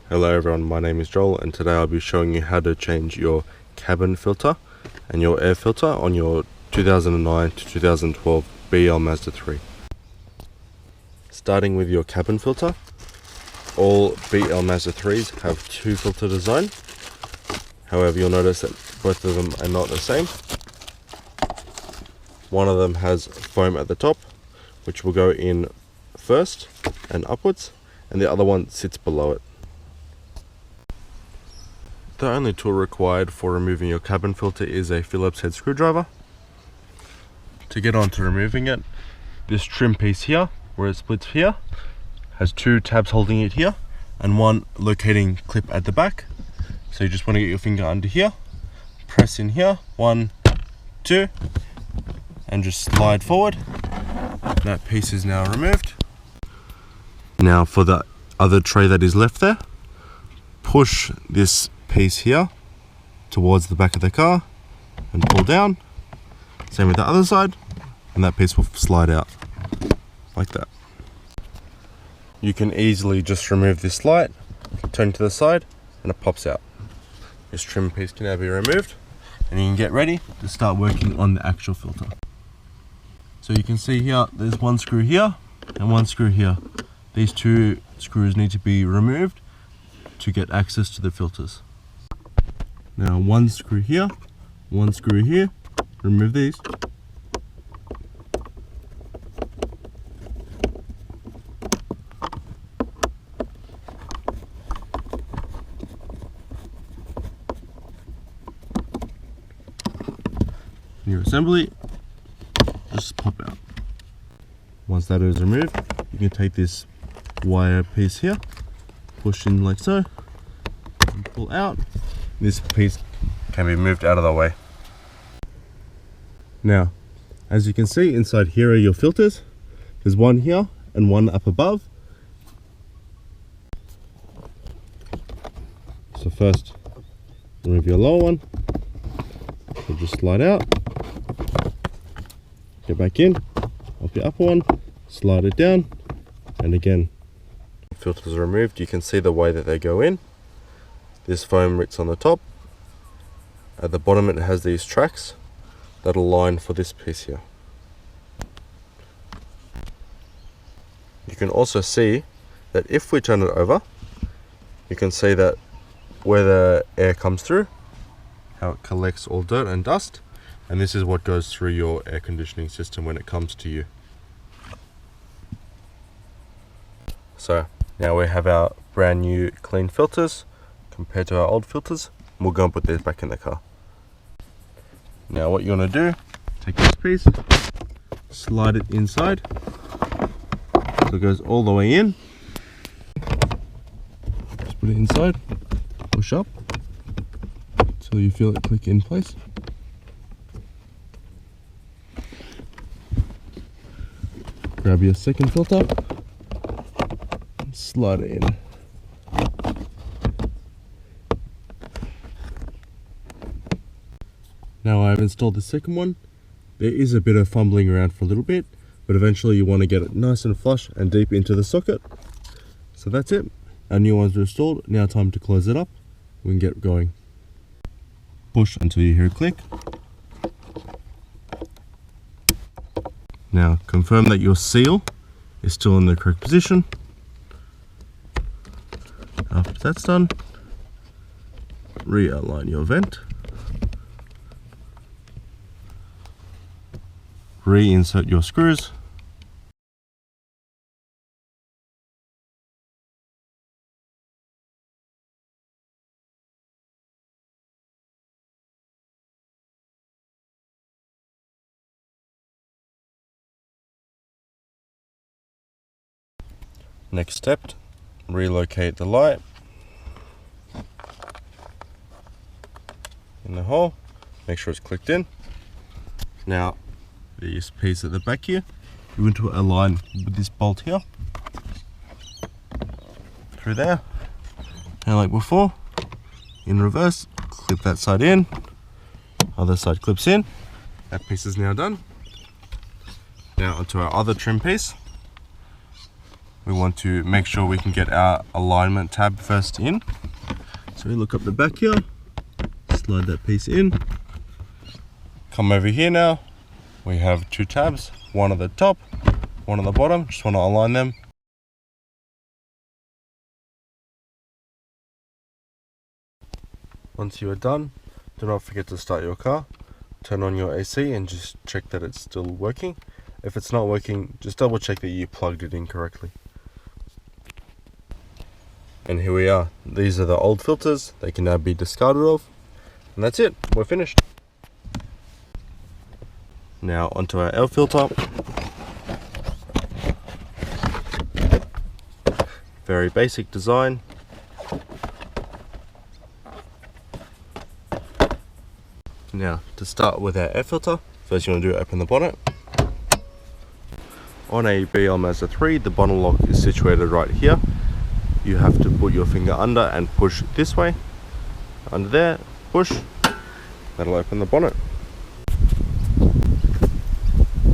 Hello everyone, my name is Joel and today I'll be showing you how to change your cabin filter and your air filter on your 2009 to 2012 BL Mazda 3. Starting with your cabin filter, all BL Mazda 3s have two filter design. However, you'll notice that both of them are not the same. One of them has foam at the top, which will go in first and upwards, and the other one sits below it. The only tool required for removing your cabin filter is a Phillips head screwdriver. To get on to removing it, this trim piece here, where it splits here, has two tabs holding it here and one locating clip at the back. So you just want to get your finger under here, press in here, 1, 2, and just slide forward. That piece is now removed. Now for the other tray that is left there, push this piece here towards the back of the car and pull down. Same with the other side, and that piece will slide out like that. You can easily just remove this light, turn to the side, and it pops out. This trim piece can now be removed, and you can get ready to start working on the actual filter. So you can see here, there's one screw here and one screw here. These two screws need to be removed to get access to the filters. Now one screw here, one screw here, remove these. Your assembly just pop out. Once that is removed, you can take this wire piece here, push in like so, and pull out. This piece can be moved out of the way. Now, as you can see, inside here are your filters. There's one here and one up above. So first, remove your lower one. So just slide out. Get back in, up your upper one, slide it down, and again. Filters are removed, you can see the way that they go in. This foam sits on the top. At the bottom it has these tracks that align for this piece here. You can also see that if we turn it over, you can see that where the air comes through, how it collects all dirt and dust. And this is what goes through your air conditioning system when it comes to you. So now we have our brand new clean filters compared to our old filters. We'll go and put these back in the car. Now what you want to do, take this piece, slide it inside so it goes all the way in. Just put it inside, push up until you feel it click in place. Grab your second filter and slide it in. Now I've installed the second one. There is a bit of fumbling around for a little bit, but eventually you want to get it nice and flush and deep into the socket. So that's it. Our new ones are installed. Now time to close it up. We can get going. Push until you hear a click. Now confirm that your seal is still in the correct position. After that's done, realign your vent. Reinsert your screws. Next step, relocate the light in the hole, make sure it's clicked in. Now this piece at the back here, you want to align with this bolt here, through there, and like before, in reverse, clip that side in, other side clips in. That piece is now done. Now onto our other trim piece. we want to make sure we can get our alignment tab first in. So we look up the back here, slide that piece in, come over here now. We have two tabs, one at the top, one at the bottom. Just want to align them. Once you are done, do not forget to start your car, turn on your AC and just check that it's still working. If it's not working, just double check that you plugged it in correctly. And here we are. These are the old filters. They can now be discarded of. And that's it. We're finished. Now onto our air filter. Very basic design. Now to start with our air filter, first you want to do open the bonnet. On a BL Mazda 3, the bonnet lock is situated right here. You have to put your finger under and push this way. Under there, push. That'll open the bonnet.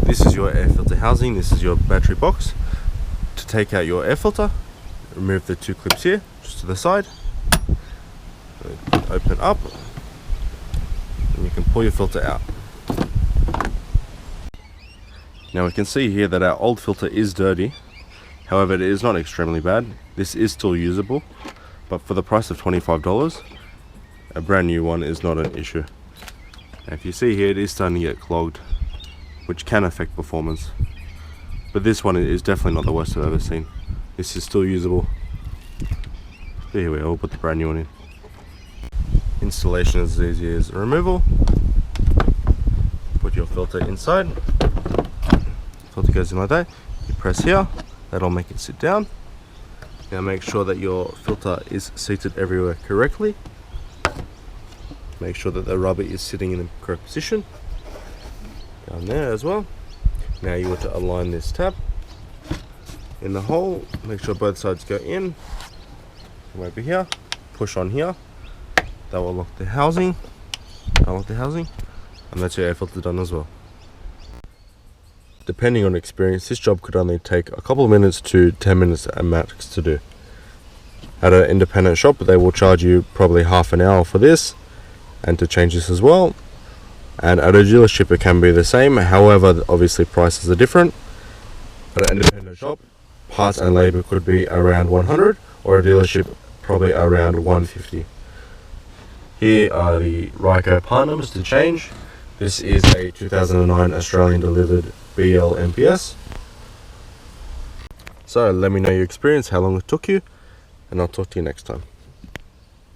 This is your air filter housing. This is your battery box. To take out your air filter, remove the two clips here, just to the side. Open up, and you can pull your filter out. Now we can see here that our old filter is dirty. However, it is not extremely bad. This is still usable, but for the price of $25, a brand new one is not an issue. Now, if you see here, it is starting to get clogged, which can affect performance. But this one is definitely not the worst I've ever seen. This is still usable. So here we are, we'll put the brand new one in. Installation is as easy as removal. Put your filter inside. Filter goes in like that. You press here, that'll make it sit down. Now make sure that your filter is seated everywhere correctly. Make sure that the rubber is sitting in the correct position. Down there as well. Now you want to align this tab in the hole. Make sure both sides go in. Come over here, push on here. That will lock the housing. Unlock the housing, and that's your air filter done as well. Depending on experience, this job could only take a couple of minutes to 10 minutes at max to do. At an independent shop, they will charge you probably half an hour for this and to change this as well. And at a dealership it can be the same, however obviously prices are different. At an independent shop, parts and labour could be around 100, or a dealership probably around 150. Here are the Ryco part numbers to change. This is a 2009 Australian delivered BL MPS. So let me know your experience, how long it took you, and I'll talk to you next time.